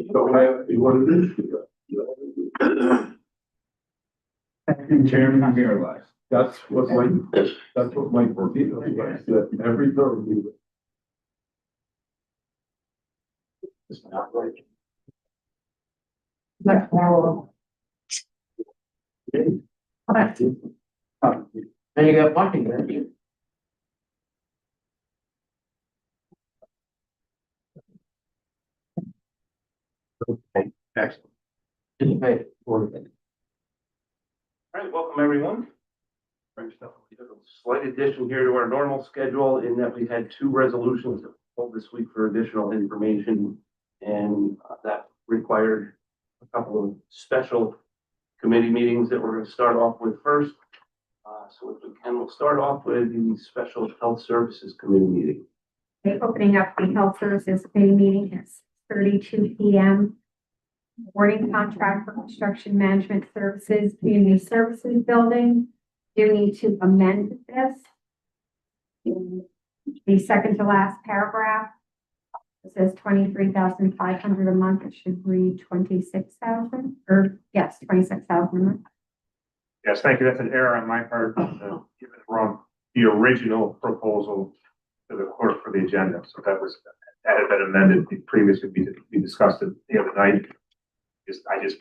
Don't have what it is. Chairman, I'm here last. That's what my portfolio was, that every building. It's not right. Next one. And you got parking there. Okay, excellent. All right, welcome everyone. We did a slight addition here to our normal schedule in that we had two resolutions pulled this week for additional information. And that required a couple of special committee meetings that we're going to start off with first. So if we can, we'll start off with the Special Health Services Committee meeting. Okay, opening up the Health Services Committee meeting at 6:32 p.m. Awarding contract for construction management services, community services building. Do need to amend this. In the second to last paragraph, it says 23,500 a month. It should read 26,000, or yes, 26,000 a month. Yes, thank you. That's an error on my part. Given it wrong, the original proposal to the clerk for the agenda. So that had been amended. The previously we discussed it the other night. I just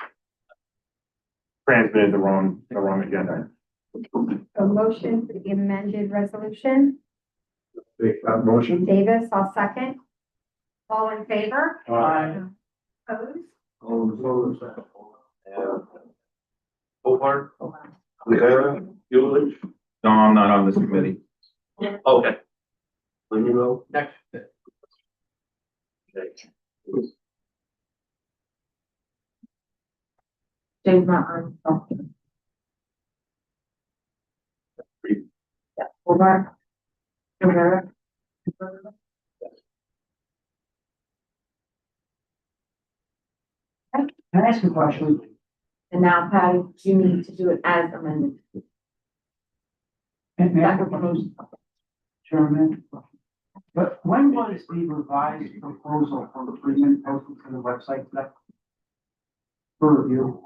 transmitted the wrong agenda. A motion for the amended resolution. Make that motion. Davis, I'll second. All in favor? Aye. Opposed? All Hobart? Rivera? Bueller? No, I'm not on this committee. Okay. Let me know. Next. Okay. James Martin. Yeah, Hobart. Rivera. Can I ask a question? And now, Patty, you need to do it as amended. And That would be- Chairman, but when was the revised proposal for the agreement posted to the website today? For review,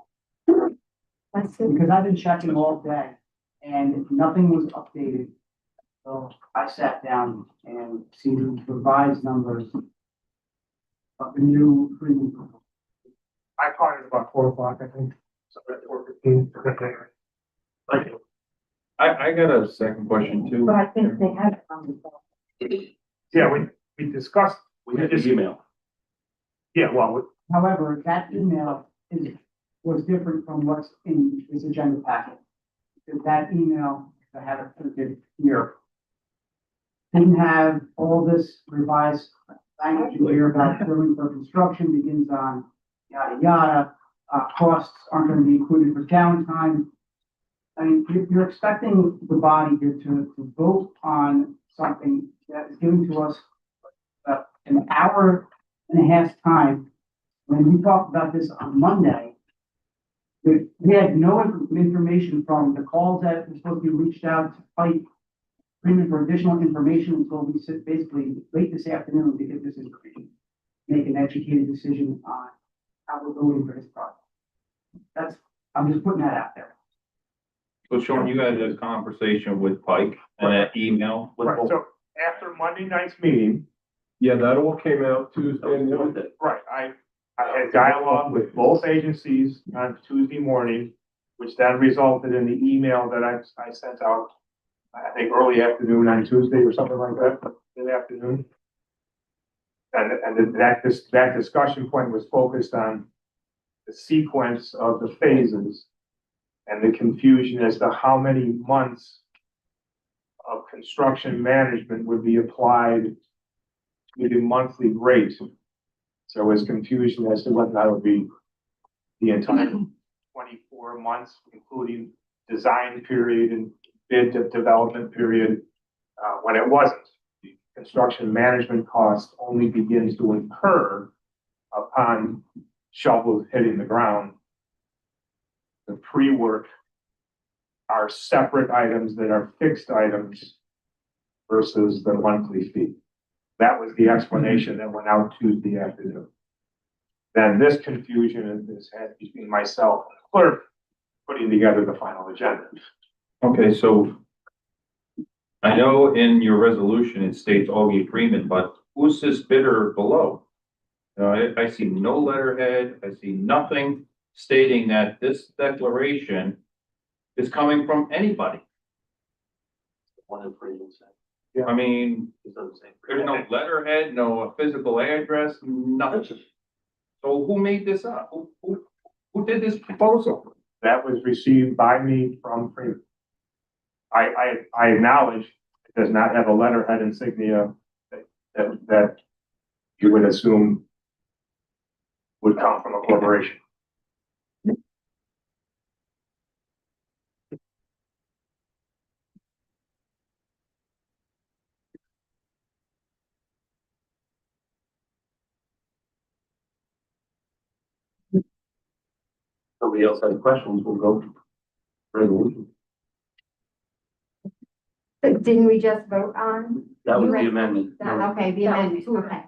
That's it. because I've been checking all day and nothing was updated. So I sat down and see the revised numbers of the new agreement. proposal. I caught it about 4 o'clock, I think. So at 4:15. Thank you. I got a second question too. But I think they have it on the phone. Yeah, we discussed. We had the email. Yeah, well, However, that email was different from what's in this agenda packet. Because that email, I have it printed here, didn't have all this revised language you hear about billing for construction begins on yada yada. Costs aren't going to be included for downtime. I mean, you're expecting the body here to vote on something that is given to us about an hour and a half time. When we talked about this on Monday, we had no information from the calls that were supposed to be reached out to fight agreement for additional information until we sit basically late this afternoon to get this information. Make an educated decision on how we're voting for this project. I'm just putting that out there. So Sean, you had a conversation with Pike and that email. With right, so after Monday night's meeting, Yeah, that all came out Tuesday morning. right, I had dialogue with both agencies on Tuesday morning, which then resulted in the email that I sent out, I think early afternoon on Tuesday or something like that, mid-afternoon. And that discussion point was focused on the sequence of the phases and the confusion as to how many months of construction management would be applied to the monthly rate. So there was confusion as to whether that would be the entire 24 months, including design period and bid development period, when it wasn't. The construction management cost only begins to incur upon shovels hitting the ground. The pre-work are separate items that are fixed items versus the monthly fee. That was the explanation that went out Tuesday afternoon. then this confusion is had between myself and the clerk putting together the final agenda. Okay, so I know in your resolution it states Augie Freeman, but who's this bidder below? I see no letterhead, I see nothing stating that this declaration is coming from anybody. One in Freeman said. I mean, It doesn't say. there's no letterhead, no physical address, nothing. So who made this up? Who did this proposal? That was received by me from Freeman. I acknowledge it does not have a letterhead insignia that you would assume would come from a corporation. Somebody else has questions, we'll go to resolution. But didn't we just vote on? That was You the read- amendment. Okay, the amendment, okay.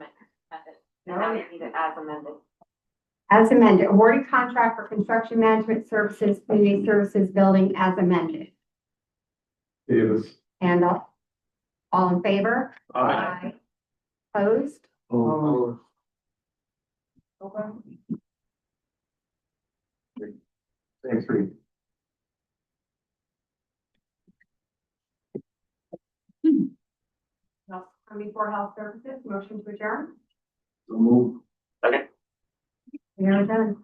Now we need it as amended. As amended, awarding contract for construction management services, community services building as amended. Davis. And all in favor? Aye. Opposed? Oh. Same three. Coming for health services, motion to adjourn. So move. Second. We are done.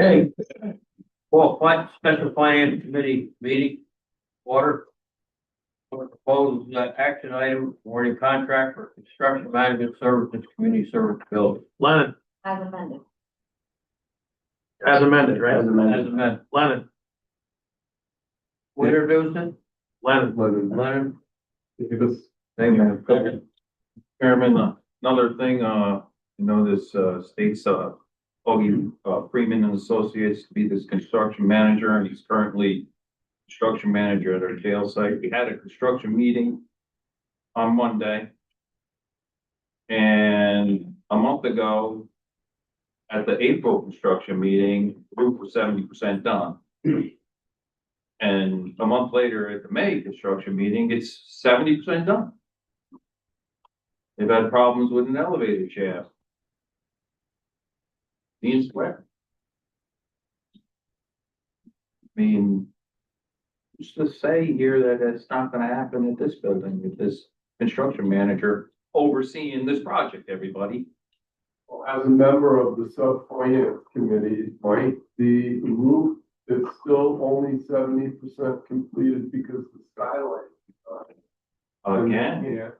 Okay, well, special finance committee meeting, order. Proposed action item, awarding contract for construction management services, community service building. Lennon. As amended. As amended, right? As amended. As amended. Lennon. Who introduced it? Lennon. Lennon. Davis. Thank you. Chairman, another thing, this, states, Augie Freeman and Associates to be this construction manager, and he's currently construction manager at our jail site. We had a construction meeting on Monday. And a month ago, at the April construction meeting, the roof was 70% done. And a month later at the May construction meeting, it's 70% done. They've had problems with an elevator shaft. Needs square. I mean, who's to say here that it's not gonna happen at this building with this construction manager overseeing this project, everybody? Well, as a member of the sub-finance committee, Mike, the roof is still only 70% completed because the skylight. Again,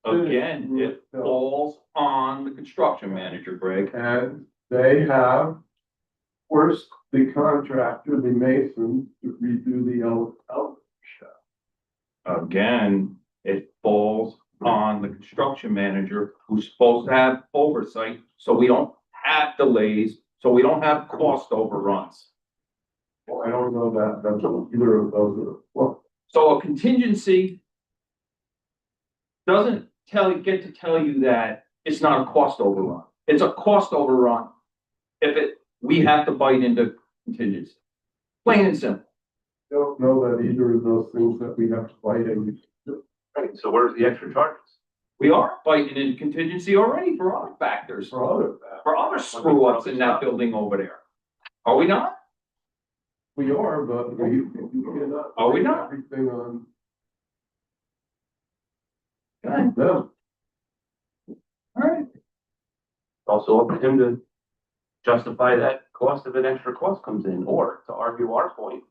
again, it falls on the construction manager, Greg. And they have forced the contractor, the mason, to redo the elevator shaft. Again, it falls on the construction manager who's supposed to have oversight, so we don't have delays, so we don't have cost overruns. Well, I don't know that, that's either of those are, well, So a contingency doesn't get to tell you that it's not a cost overrun. It's a cost overrun if we have to bite into contingency. Plain and simple. don't know that either of those things that we have to fight in. Right, so where's the extra charges? We are biting into contingency already for other factors, For other, for other screw ups in that building over there. Are we not? we are, but we cannot. Are we not? Everything on Good. them. All right. Also up to him to justify that cost if an extra cost comes in, or to argue our point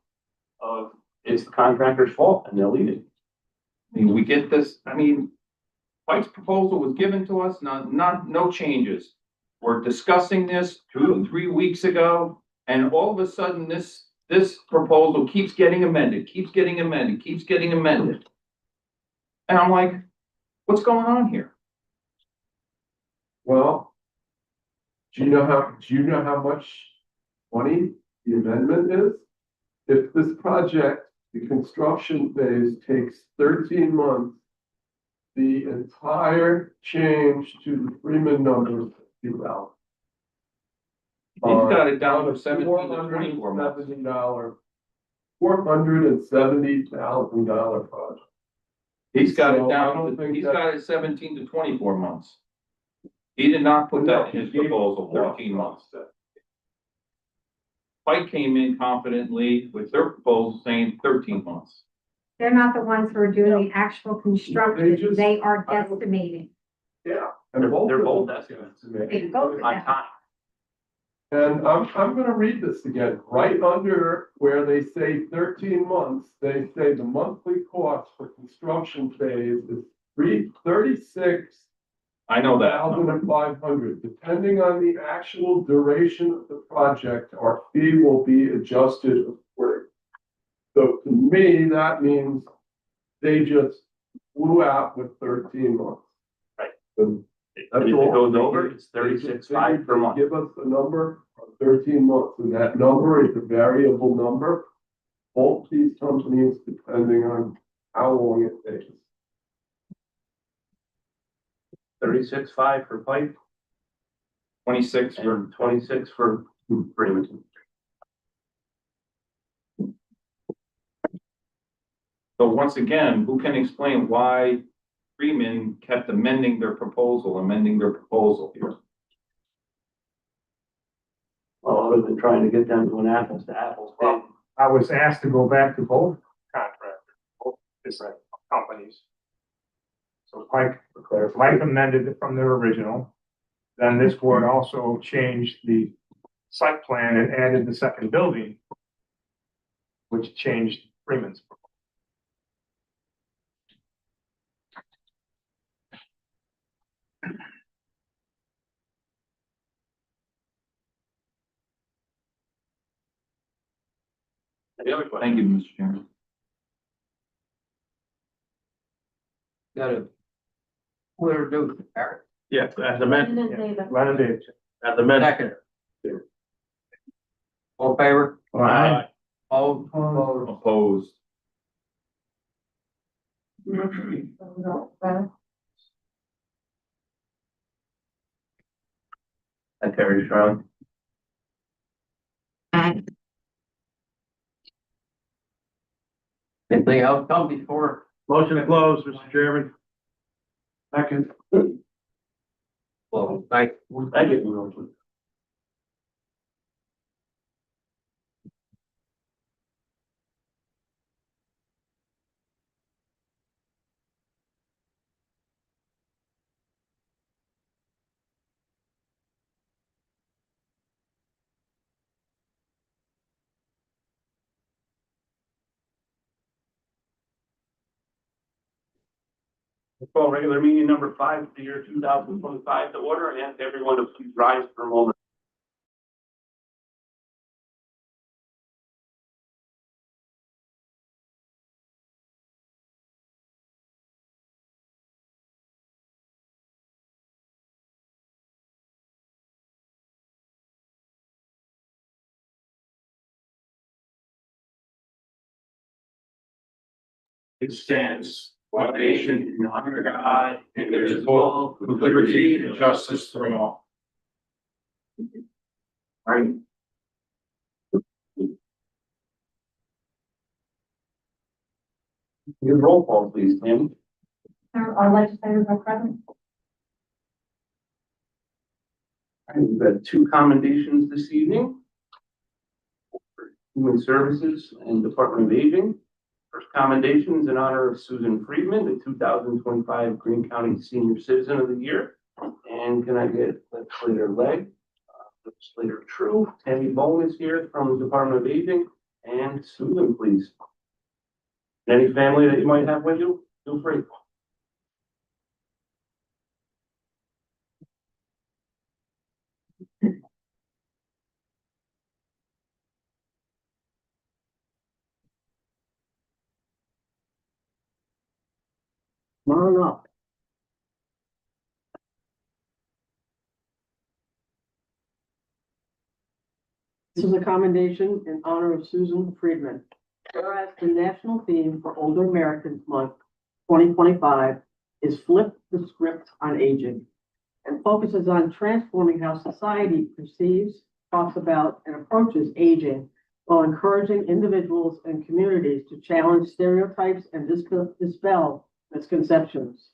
of it's the contractor's fault and they'll leave it. I mean, we get this, Pike's proposal was given to us, no changes. We're discussing this 2 to 3 weeks ago, and all of a sudden this this proposal keeps getting amended, keeps getting amended, keeps getting amended. And I'm like, what's going on here? Well, do you know how much money the amendment is? If this project, the construction phase takes 13 months, the entire change to the Freeman numbers is out. He's got it down to 17 to 24 months. $470,000 project. He's got So, it I down, don't think he's that- got it 17 to 24 months. He did not put that in his proposal, 14 months. Pike came in confidently with their proposal saying 13 months. They're not the ones who are doing the actual construction, just- they are I don't- guesstimating. Yeah. They're both of them estimates. They both On time. And I'm gonna read this again, right under where they say 13 months, they say the monthly cost for construction phase is $36,500, I know that. Depending on the actual duration of the project, our fee will be adjusted accordingly. So to me, that means they just flew out with 13 months. Right. And And if it all. goes over, it's 36,500 per month. Give us the number of 13 months, and that number is a variable number. Both these companies, depending on how long it takes. 36,500 for Pike 26 for, and 26 for Freeman. so once again, who can explain why Freeman kept amending their proposal here? Well, other than trying to get them to an apples to apples. Well, I was asked to go back to both contractors, both different companies. So Pike amended it from their original. Then this board also changed the site plan and added the second building, which changed Freeman's. Any other questions? Thank you, Mr. Chairman. Got it. Where do, Eric? Yes, as And then David. Lennon Davis. At the second. All in favor? Aye. All Opposed. That carries, Charlie. anything else come before? Motion to close, Mr. Chairman. Second. Well, thank Thank you. Call regular meeting number 5 for the year 2025 to order, and everyone to please rise for a moment. It stands, one nation, under God, indivisible, with liberty and justice for all. Right. Your roll call, please, Tammy. Our legislators are present. All right, we've got 2 commendations this evening. Human Services and Department of Aging. First commendation is in honor of Susan Friedman, the 2025 Greene County Senior Citizen of the Year. And can I get legislator Legg, legislator True, Tammy Bone is here from the Department of Aging, and Susan, please. Any family that you might have with you, feel free. Come on up. This is a commendation in honor of Susan Friedman. Whereas the national theme for Older Americans Month 2025 is Flip the Script on Aging and focuses on transforming how society perceives, talks about, and approaches aging while encouraging individuals and communities to challenge stereotypes and dispel misconceptions.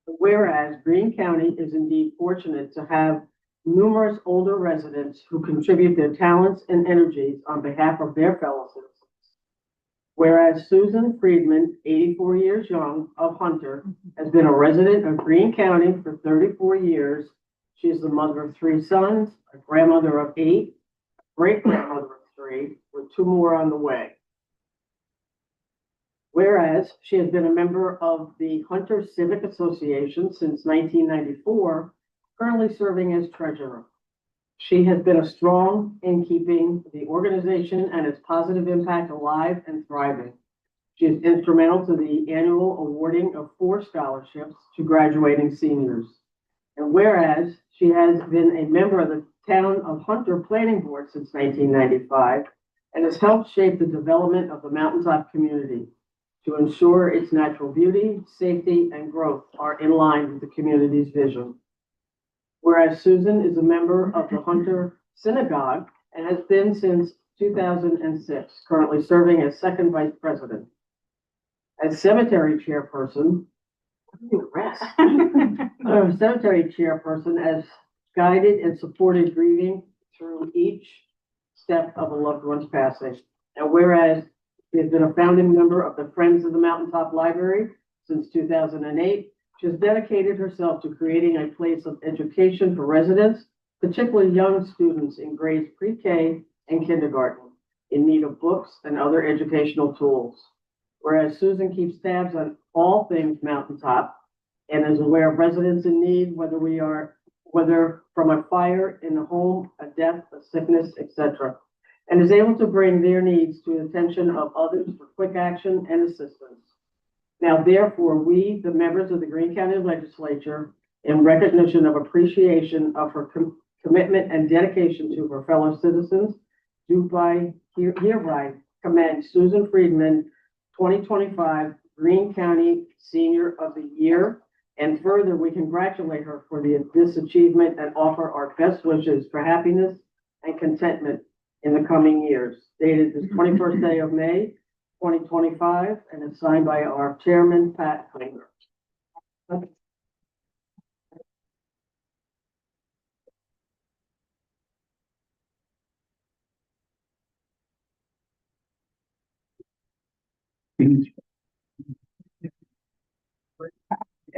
Whereas Greene County is indeed fortunate to have numerous older residents who contribute their talents and energies on behalf of their fellow citizens. Whereas Susan Friedman, 84 years young, of Hunter, has been a resident of Greene County for 34 years. She is the mother of 3 sons, a grandmother of 8, great-grandmother of 3, with 2 more on the way. Whereas she has been a member of the Hunter Civic Association since 1994, currently serving as treasurer. She has been a strong in keeping the organization and its positive impact alive and thriving. She is instrumental to the annual awarding of 4 scholarships to graduating seniors. And whereas she has been a member of the Town of Hunter Planning Board since 1995 and has helped shape the development of the mountaintop community to ensure its natural beauty, safety, and growth are in line with the community's vision. Whereas Susan is a member of the Hunter Synagogue and has been since 2006, currently serving as second vice president. As cemetery chairperson, cemetery chairperson has guided and supported grieving through each step of a loved one's passing. And whereas she has been a founding member of the Friends of the Mountaintop Library since 2008, she has dedicated herself to creating a place of education for residents, particularly young students in grades pre-K and kindergarten, in need of books and other educational tools. Whereas Susan keeps tabs on all things mountaintop and is aware of residents in need, whether from a fire in the home, a death, a sickness, etc., and is able to bring their needs to the attention of others for quick action and assistance. Now, therefore, we, the members of the Greene County Legislature, in recognition of appreciation of her commitment and dedication to her fellow citizens, do hereby commend Susan Friedman, 2025 Greene County Senior of the Year. And further, we congratulate her for this achievement and offer our best wishes for happiness and contentment in the coming years. Dated this 21st day of May, 2025, and it's signed by our chairman, Pat Klinger.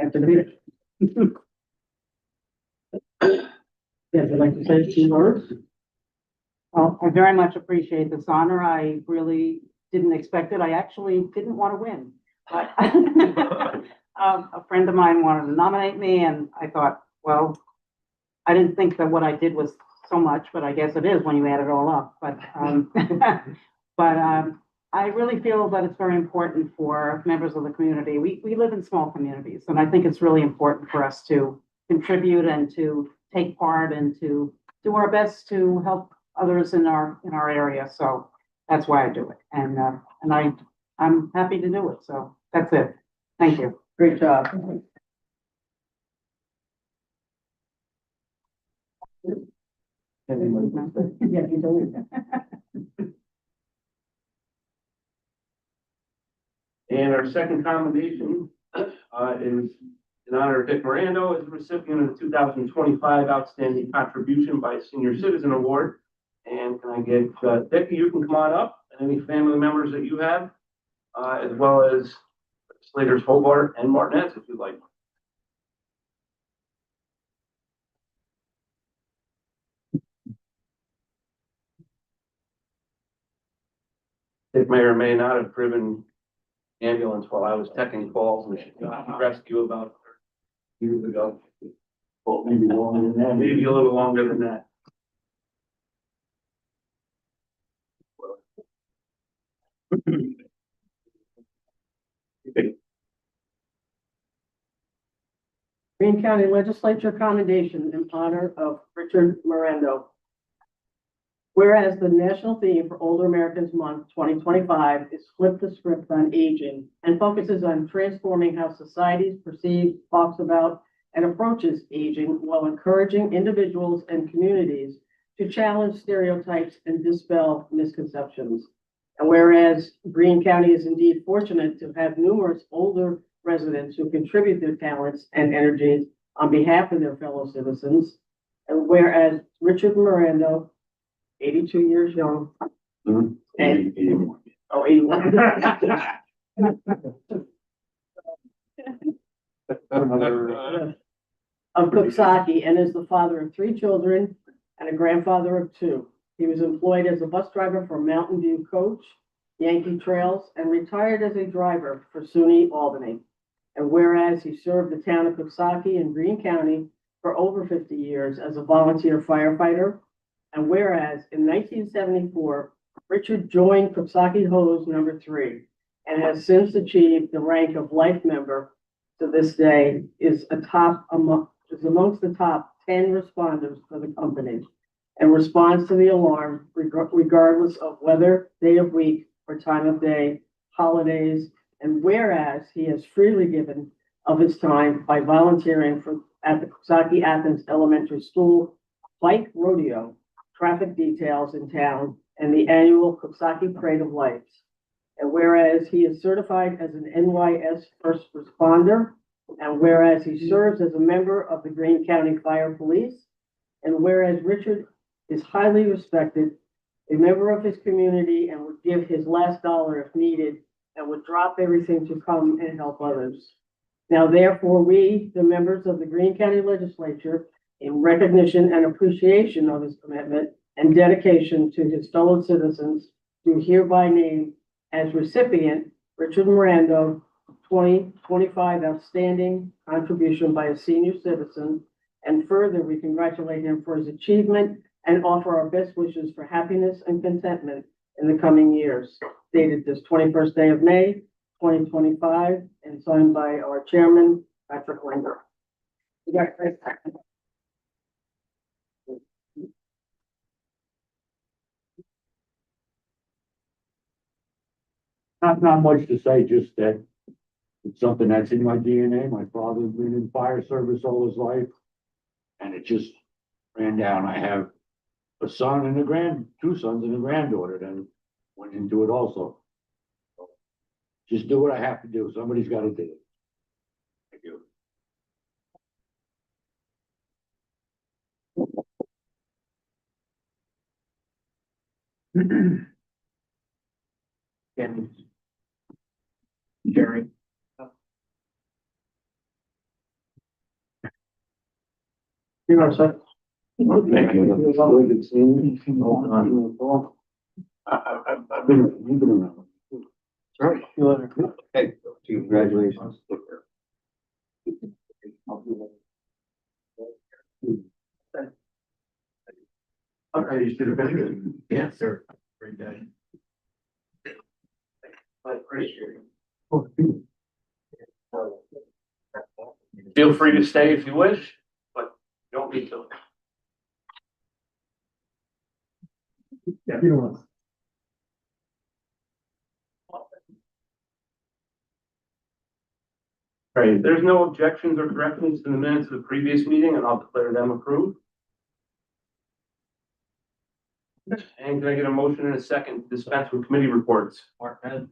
After the yes, I'd like to say a few words. Well, I very much appreciate this honor. I really didn't expect it. I actually didn't want to win. But a friend of mine wanted to nominate me, and I thought, well, I didn't think that what I did was so much, but I guess it is when you add it all up. But I really feel that it's very important for members of the community. We live in small communities, and I think it's really important for us to contribute and to take part and to do our best to help others in our area. So that's why I do it, and I'm happy to do it. So that's it. Thank you. Great job. Yeah, you do it. And our second commendation is in honor of Dick Mirando as the recipient of the 2025 Outstanding Contribution by Senior Citizen Award. And can I get Dick, you can come on up, and any family members that you have, as well as Slaters Hobart and Martinez, if you'd like. Dick may or may not have driven ambulance while I was teching calls and rescue about years ago. Well, maybe longer than that. Maybe a little longer than that. Greene County Legislature commendation in honor of Richard Morando. Whereas the national theme for Older Americans Month 2025 is Flip the Script on Aging and focuses on transforming how societies perceive, talks about, and approaches aging while encouraging individuals and communities to challenge stereotypes and dispel misconceptions. And whereas Greene County is indeed fortunate to have numerous older residents who contribute their talents and energies on behalf of their fellow citizens. And whereas Richard Morando, 82 years young. Mhm. And, 81. oh, 81. Of Coxsackie and is the father of 3 children and a grandfather of 2. He was employed as a bus driver for Mountain View Coach, Yankee Trails, and retired as a driver for SUNY Albany. And whereas he served the town of Coxsackie in Greene County for over 50 years as a volunteer firefighter. And whereas in 1974, Richard joined Coxsackie Hose number 3 and has since achieved the rank of life member to this day, is amongst the top 10 responders for the company and responds to the alarm regardless of weather, day of week, or time of day, holidays, and whereas he has freely given of his time by volunteering at the Coxsackie Athens Elementary School Bike Rodeo, traffic details in town, and the annual Coxsackie Parade of Lights. And whereas he is certified as an NYS first responder, and whereas he serves as a member of the Greene County Fire Police, and whereas Richard is highly respected, a member of his community, and would give his last dollar if needed, and would drop everything to come and help others. Now therefore, we, the members of the Greene County Legislature, in recognition and appreciation of his commitment and dedication to his fellow citizens, do hereby name as recipient Richard Morando 2025 Outstanding Contribution by a Senior Citizen. And further, we congratulate him for his achievement and offer our best wishes for happiness and contentment in the coming years. Dated this 21st day of May, 2025, and signed by our chairman, Patrick Linder. Not much to say, just that it's something that's in my DNA. My father's been in fire service all his life. And it just ran down. I have a son and 2 sons and a granddaughter that went into it also. So, just do what I have to do. Somebody's got to do it. Thank you. Jerry. You are, sir. Thank you. I've been, you've been around. Right. Hey, congratulations. Okay, you should have been. Yes, sir. Great day. I appreciate it. Feel free to stay if you wish, but you don't need to. Yeah, you know. All right, if there's no objections or corrections to the minutes of the previous meeting, and I'll declare them approved. And can I get a motion in a second to dispense with committee reports? Martin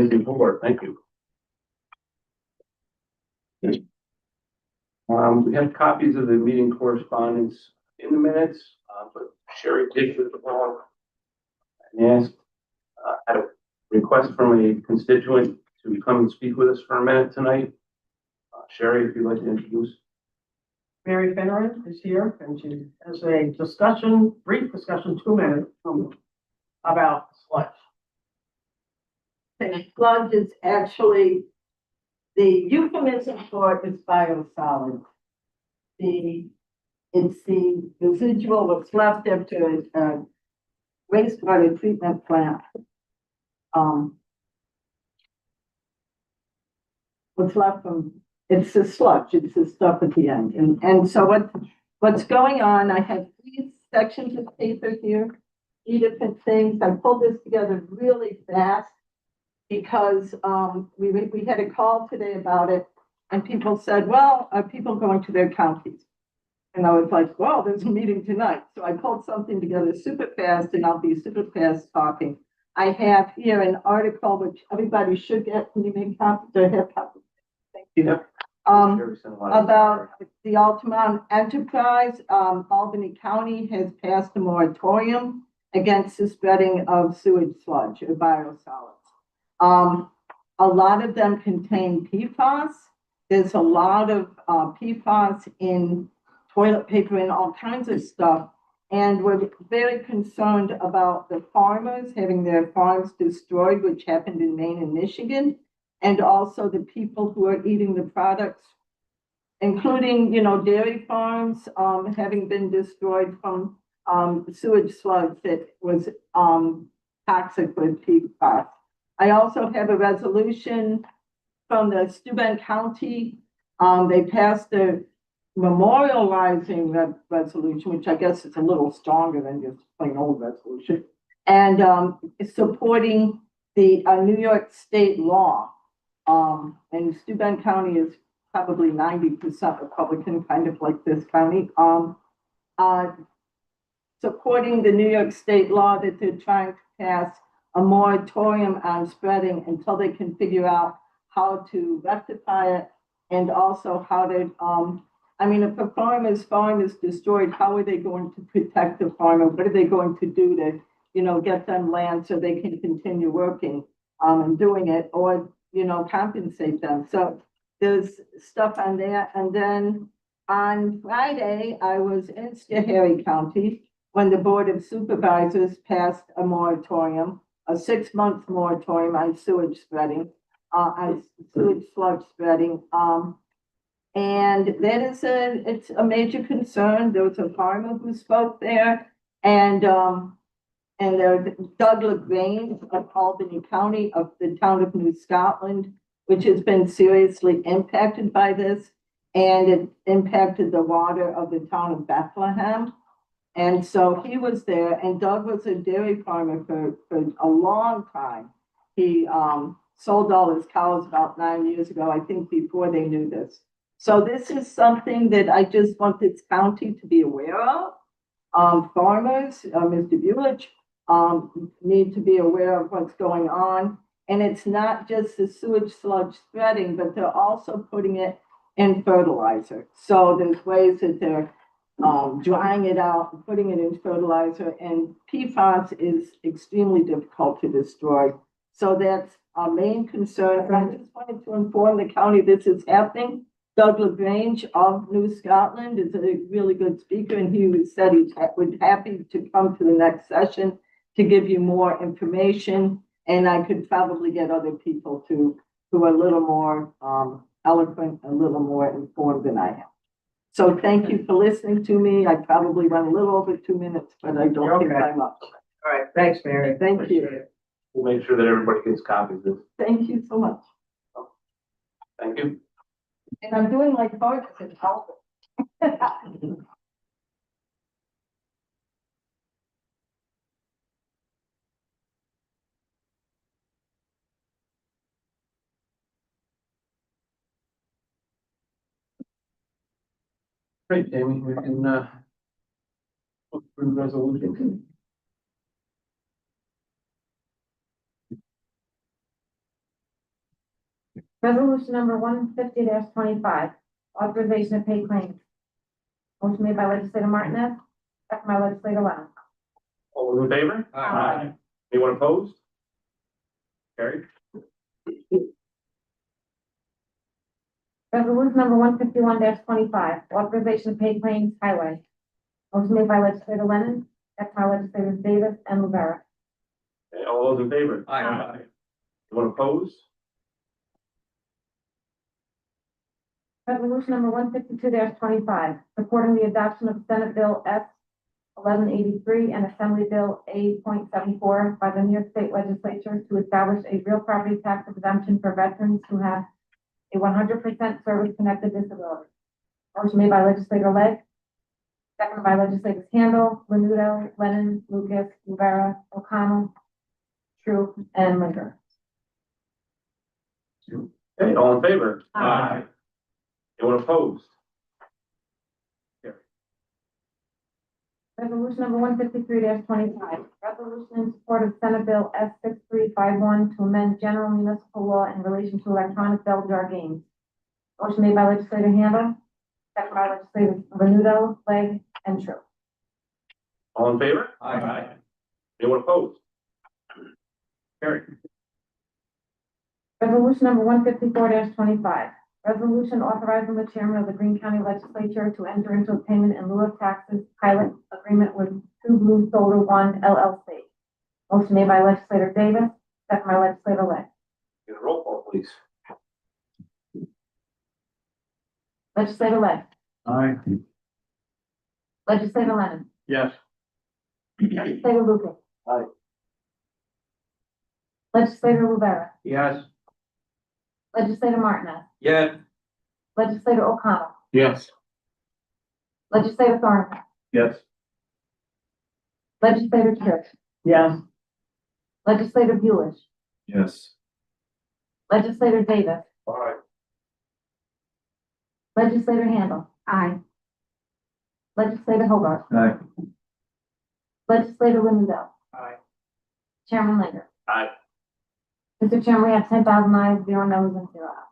has been forward, thank you. We have copies of the meeting correspondence in the minutes, but Sherry did for the call and asked, had a request from a constituent to come and speak with us for a minute tonight. Sherry, if you'd like to introduce. Mary Finneran is here and she has a brief discussion, 2 minutes, about sludge. Okay, sludge is actually, the euphemism for it is biosolids. It's the residual that's left after a wastewater treatment plant. What's left from it's the sludge, it's the stuff at the end. And so what's going on, I have 3 sections of paper here, 3 different things. I pulled this together really fast because we had a call today about it, and people said, well, are people going to their counties? And I was like, well, there's a meeting tonight. So I pulled something together super fast, and I'll be super fast talking. I have here an article which everybody should get. Can you make copies? Do I have copies? Thank you. Yep. About the Altamont enterprise, Albany County has passed a moratorium against the spreading of sewage sludge or biosolids. A lot of them contain PFAS. There's a lot of PFAS in toilet paper and all kinds of stuff. And we're very concerned about the farmers having their farms destroyed, which happened in Maine and Michigan, and also the people who are eating the products, including, dairy farms, having been destroyed from sewage sludge that was toxic with PFAS. I also have a resolution from the Steuben County. They passed a memorializing that resolution, which I guess is a little stronger than just plain old resolution, and supporting the New York state law. And Steuben County is probably 90% Republican, kind of like this county. Supporting the New York state law that they're trying to pass a moratorium on spreading until they can figure out how to rectify it, and also how to, if a farmer's farm is destroyed, how are they going to protect the farmer? What are they going to do to, get them land so they can continue working and doing it, or, compensate them? So there's stuff on that. And then on Friday, I was in Schoharie County when the Board of Supervisors passed a moratorium, a 6-month moratorium on sewage spreading, on sewage sludge spreading. And that is it's a major concern. There was a farmer who spoke there, and Doug Greene of Albany County, of the town of New Scotland, which has been seriously impacted by this, and it impacted the water of the town of Bethlehem. And so he was there, and Doug was a dairy farmer for a long time. He sold all his cows about 9 years ago, I think, before they knew this. So this is something that I just want this county to be aware of. Farmers, Mr. Bulich, need to be aware of what's going on. And it's not just the sewage sludge spreading, but they're also putting it in fertilizer. So there's ways that they're drying it out and putting it in fertilizer, and PFAS is extremely difficult to destroy. So that's our main concern. I just wanted to inform the county this is happening. Doug LaGrange of New Scotland is a really good speaker, and he said he would happy to come to the next session to give you more information. And I could probably get other people who are a little more eloquent, a little more informed than I am. So thank you for listening to me. I probably went a little over 2 minutes, but I don't think I'm up. All right, thanks, Mary. Thank you. We'll make sure that everybody gets copies of this. Thank you so much. Thank you. And I'm doing my part to help. Great, Amy, we can look through the resolution. Resolution number 150-25, authorization to pay claims. Motion made by legislator Martinez, second by legislator Lennon. All those in favor? Aye. Anyone opposed? Carried. Resolution number 151-25, authorization to pay claims highway. Motion made by legislator Lennon, second by legislators Davis and Rivera. Okay, all those in favor? Aye. Anyone opposed? Resolution number 152-25, supporting the adoption of Senate Bill S. 1183 and Assembly Bill A.74 by the New York State Legislature to establish a real property tax exemption for veterans who have a 100% service-connected disability. Motion made by legislator Legg, seconded by legislators Handle, Menudo, Lennon, Lucas, Rivera, O'Connell, True, and Linder. Okay, all in favor? Aye. Anyone opposed? Resolution number 153-25, resolution in support of Senate Bill S 6351 to amend general municipal law in relation to electronic bell jar games. Motion made by legislator Handle, second by legislators Menudo, Legg, and True. All in favor? Aye. Anyone opposed? Carried. Resolution number 154-25, resolution authorizing the chairman of the Greene County Legislature to enter into a payment in lieu of taxes pilot agreement with Two Blue Solar One LLC. Motion made by legislator Davis, second by legislator Legg. Get a roll call, please. Legislator Legg. Aye. Legislator Lennon. Yes. Legislator Lucas. Aye. Legislator Rivera. Yes. Legislator Martinez. Yes. Legislator O'Connell. Yes. Legislator Thornton. Yes. Legislator Tripp. Yes. Legislator Buich. Yes. Legislator Davis. Aye. Legislator Handle. Aye. Legislator Hobart. Aye. Legislator Menudo. Aye. Chairman Linder. Aye. Mr. Chairman, we have 10,000 ayes, 0 noes, and 0 absent.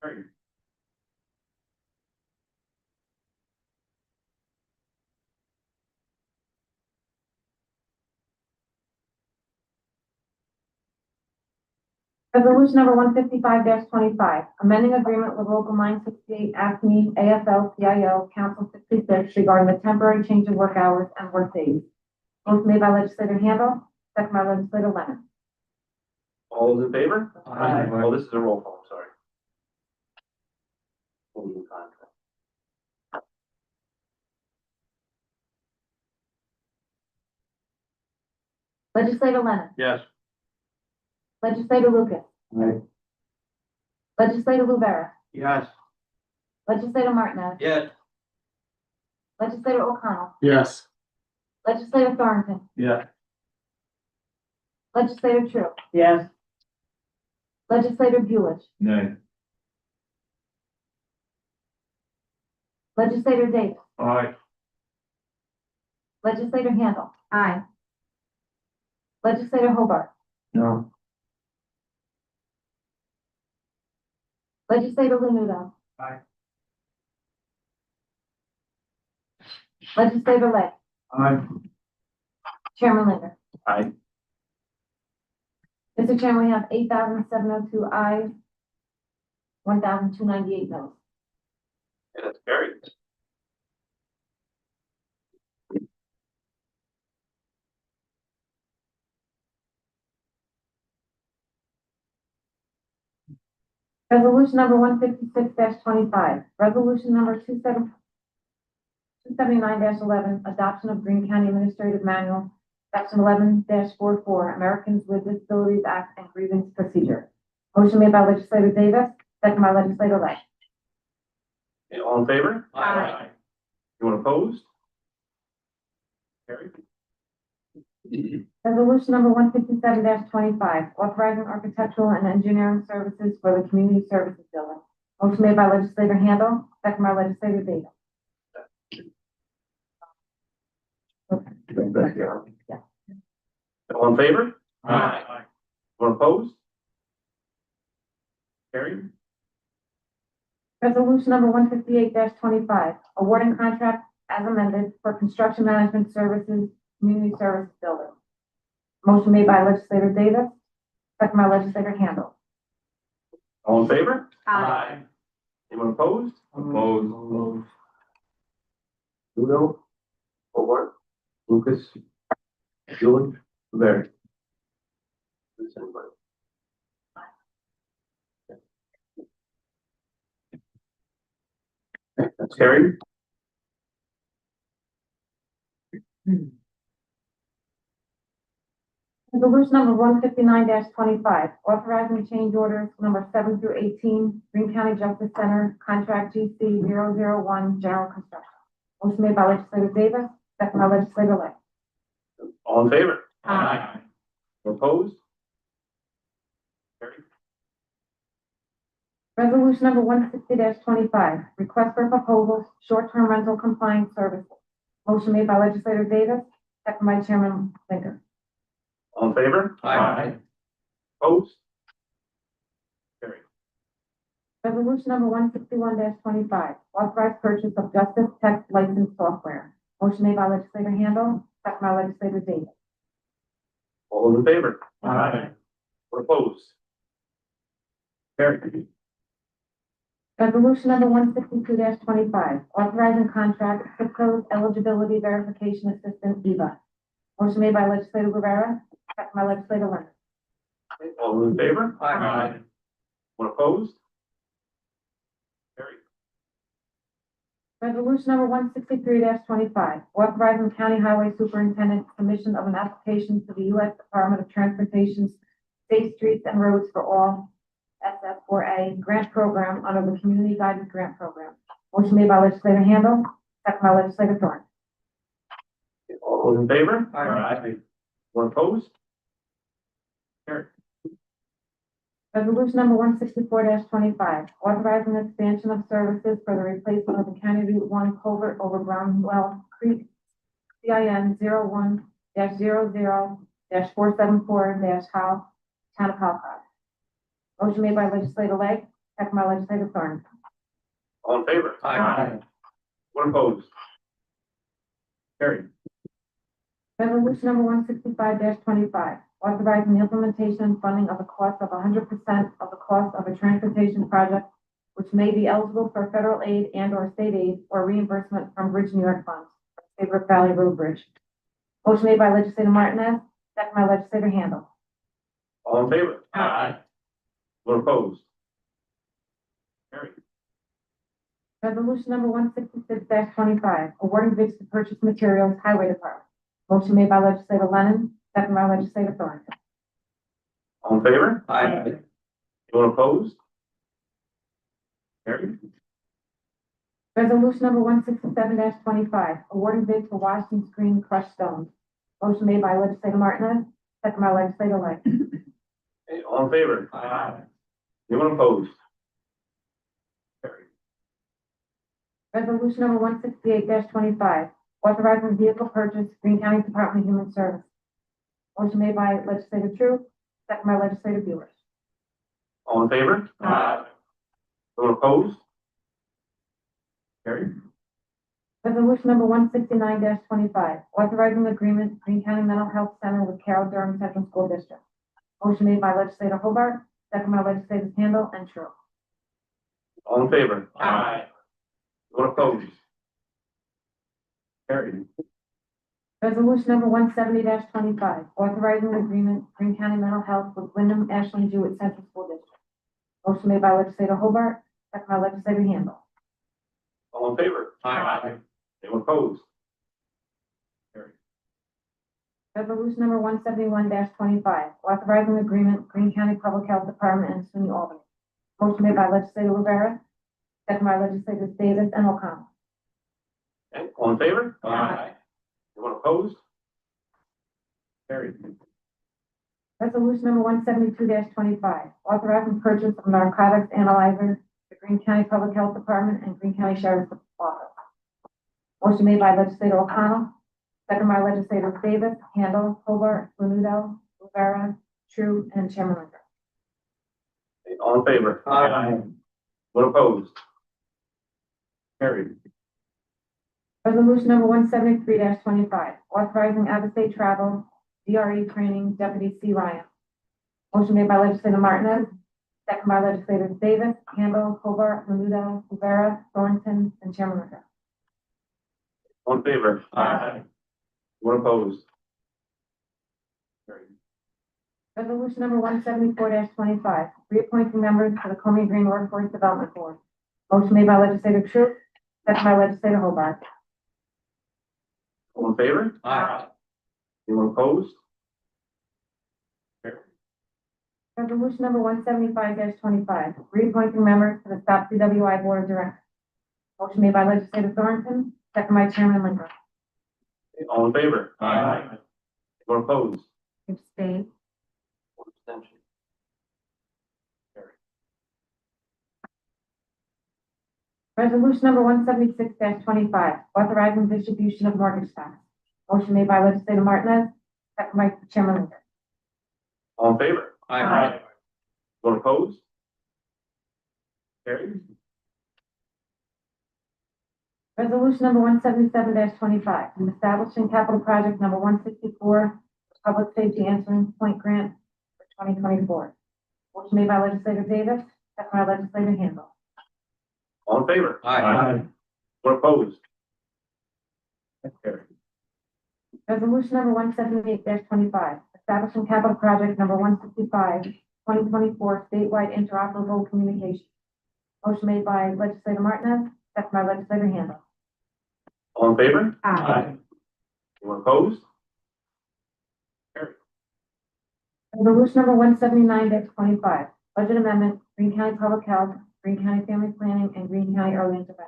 Carried. Resolution number 155-25, amending agreement with Local 968 AFME AFL-CIO Council 66 regarding the temporary change of work hours and work days. Motion made by legislator Handle, second by legislator Lennon. All those in favor? Aye. Oh, this is a roll call, I'm sorry. Closing contract. Legislator Lennon. Yes. Legislator Lucas. Aye. Legislator Rivera. Yes. Legislator Martinez. Yes. Legislator O'Connell. Yes. Legislator Thornton. Yes. Legislator True. Yes. Legislator Buich. Nay. Legislator Davis. Aye. Legislator Handle. Aye. Legislator Hobart. No. Legislator Menudo. Aye. Legislator Legg. Aye. Chairman Linder. Aye. Mr. Chairman, we have 8,702 ayes, 1,298 noes. And that's carried. Resolution number 156-25, resolution number 279-11, adoption of Greene County Administrative Manual, section 11-44, Americans with Disabilities Act and Grievance Procedure. Motion made by legislator Davis, second by legislator Legg. Okay, all in favor? Aye. Anyone opposed? Carried. Resolution number 157-25, authorizing architectural and engineering services for the Community Services Building. Motion made by legislator Handle, second by legislator Davis. Yeah. All in favor? Aye. Anyone opposed? Carried. Resolution number 158-25, awarding contract as amended for construction management services, community service building. Motion made by legislator Davis, second by legislator Handle. All in favor? Aye. Anyone opposed? Opposed. Udo? Hobart? Lucas? Julie? Rivera? Is anybody? Okay, that's carried. Resolution number 159-25, authorizing change orders number 7 through 18, Greene County Justice Center, contract GC 001, general construction. Motion made by legislator Davis, second by legislator Lang. All in favor? Aye. Opposed? Carried. Resolution number 160-25, request for proposals, short-term rental compliance services. Motion made by legislator Davis, second by Chairman Linder. All in favor? Aye. Opposed? Carried. Resolution number 161-25, authorized purchase of justice text license software. Motion made by legislator Handle, second by legislator Davis. All those in favor? Aye. Or opposed? Carried. Resolution number 162-25, authorizing contract zip code eligibility verification assistant, EVA. Motion made by legislator Rivera, second by legislator Leonard. All those in favor? Aye. Or opposed? Carried. Resolution number 163-25, authorizing county highway superintendent submission of an application to the U.S. Department of Transportation's Safe Streets and Roads for All SF4A grant program under the Community Guidance Grant Program. Motion made by legislator Handle, second by legislator Thorne. All those in favor? Aye. Or opposed? Carried. Resolution number 164-25, authorizing expansion of services for the replacement of the County Route 1 culvert over Brownwell Creek, CIN 01-00-474-Howe, Town of Halifax. Motion made by legislator Legg, second by legislator Thorne. All in favor? Aye. Or opposed? Carried. Resolution number 165-25, authorizing the implementation and funding of a cost of 100% of the cost of a transportation project which may be eligible for federal aid and/or state aid or reimbursement from Bridge New York funds, Favorite Valley Road Bridge. Motion made by legislator Martinez, second by legislator Handle. All in favor? Aye. Or opposed? Carried. Resolution number 166-25, awarding bids to purchase materials, Highway Department. Motion made by legislator Lennon, second by legislator Thorne. All in favor? Aye. Anyone opposed? Carried. Resolution number 167-25, awarding bids for Washington Green crushed stones. Motion made by legislator Martinez, second by legislator Lang. Okay, all in favor? Aye. Anyone opposed? Carried. Resolution number 168-25, authorizing vehicle purchase, Greene County Department of Human Services. Motion made by legislator Tru, second by legislator Bueller. All in favor? Aye. Anyone opposed? Carried. Resolution number 169-25, authorizing agreement, Greene County Mental Health Center with Carroll Durham Central School District. Motion made by legislator Hobart, second by legislators Handle and Tru. All in favor? Aye. Anyone opposed? Carried. Resolution number 170-25, authorizing agreement, Greene County Mental Health with Wyndham Ashland Jewett Central School District. Motion made by legislator Hobart, second by legislator Handle. All in favor? Aye. Anyone opposed? Carried. Resolution number 171-25, authorizing agreement, Greene County Public Health Department and SUNY Albany. Motion made by legislator Rivera, second by legislators Davis and O'Connell. Okay, all in favor? Aye. Anyone opposed? Carried. Resolution number 172-25, authorizing purchase of narcotics analyzer for Greene County Public Health Department and Greene County Sheriff's Office. Motion made by legislator O'Connell, second by legislators Davis, Handle, Hobart, Lanudo, Rivera, Tru, and Chairman Linder. Okay, all in favor? Aye. Anyone opposed? Carried. Resolution number 173-25, authorizing out-of-state travel, DRE training, Deputy C. Ryan. Motion made by legislator Martinez, second by legislators Davis, Handle, Hobart, Lanudo, Rivera, Thornton, and Chairman Linder. All in favor? Aye. Anyone opposed? Carried. Resolution number 174-25, reappointing members to the Comey Green Workforce Development Board. Motion made by legislator Tru, second by legislator Hobart. All in favor? Aye. Anyone opposed? Resolution number 175-25, reappointing members to the Stop CWI Board of Directors. Motion made by legislator Thornton, second by Chairman Linder. All in favor? Aye. Anyone opposed? Abstain. One abstention. Carried. Resolution number 176-25, authorizing distribution of mortgage tax. Motion made by legislator Martinez, second by Chairman Linder. All in favor? Aye. Anyone opposed? Carried. Resolution number 177-25, establishing capital project number 164, public safety answering point grant for 2024. Motion made by legislator Davis, second by legislator Handle. All in favor? Aye. Anyone opposed? Carried. Resolution number 178-25, establishing capital project number 165, 2024 statewide interoperable communication. Motion made by legislator Martinez, second by legislator Handle. All in favor? Aye. Anyone opposed? Resolution number 179-25, budget amendment, Greene County Public Health, Greene County Family Planning, and Greene County Early Intervention.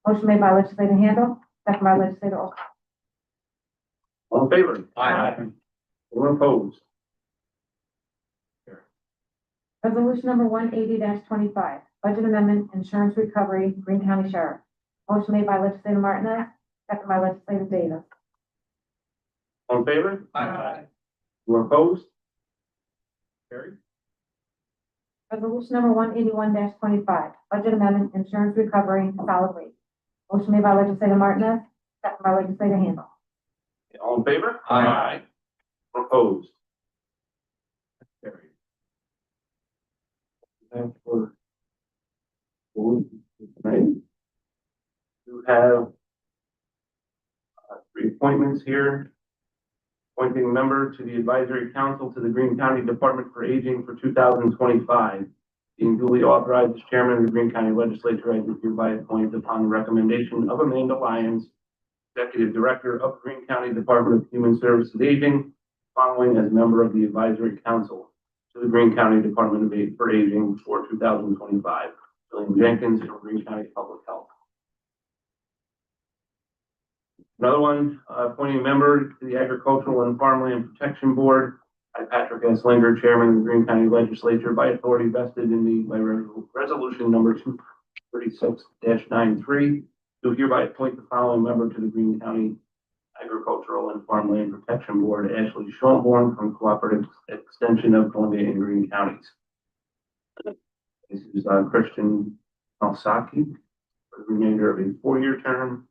Motion made by legislator Handle, second by legislator O'Connor. All in favor? Aye. Anyone opposed? Resolution number 180-25, budget amendment, insurance recovery, Greene County Sheriff. Motion made by legislator Martinez, second by legislator Davis. All in favor? Aye. Anyone opposed? Carried. Resolution number 181-25, budget amendment, insurance recovery, solid waste. Motion made by legislator Martinez, second by legislator Handle. All in favor? Aye. Anyone opposed? Carried. And for right? You have three appointments here. Appointing member to the advisory council to the Greene County Department for Aging for 2025. Being duly authorized as chairman of the Greene County Legislature, I do hereby appoint upon the recommendation of Amanda Lyons, Executive Director of Greene County Department of Human Services Aging, following as member of the advisory council to the Greene County Department for Aging for 2025. William Jenkins from Greene County Public Health. Another one, appointing member to the Agricultural and Farmland Protection Board. I, Patrick S. Linger, Chairman of the Greene County Legislature, by authority vested in me by resolution number 236-93, do hereby appoint the following member to the Greene County Agricultural and Farmland Protection Board, Ashley Schoenborn from Cooperative Extension of Columbia and Greene Counties. This is Christian Alsaki for the remainder of a 4-year term.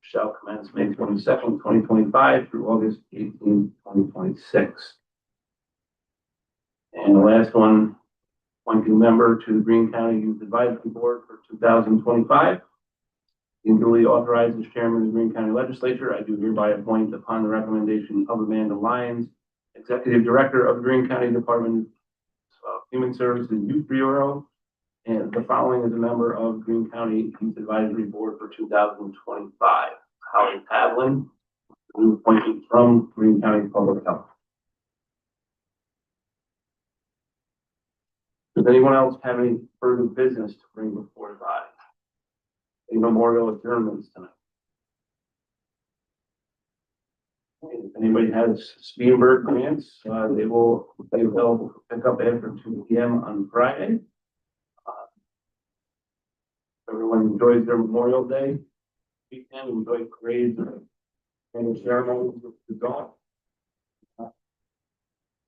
Shall commence May 22nd, 2025 through August 18th, 2026. And the last one, appointing member to the Greene County Youth Advisory Board for 2025. Being duly authorized as chairman of the Greene County Legislature, I do hereby appoint upon the recommendation of Amanda Lyons, Executive Director of the Greene County Department of Human Services Youth Bureau, and the following is a member of Greene County Youth Advisory Board for 2025. Holly Pavlin, new appointment from Greene County Public Health. Does anyone else have any further business to bring before the body? Any memorial adjournments tonight? If anybody has Spielberg grants, they will be available for pickup after 2 p.m. on Friday. Everyone enjoys their Memorial Day weekend, enjoy parades and ceremonies with the dog.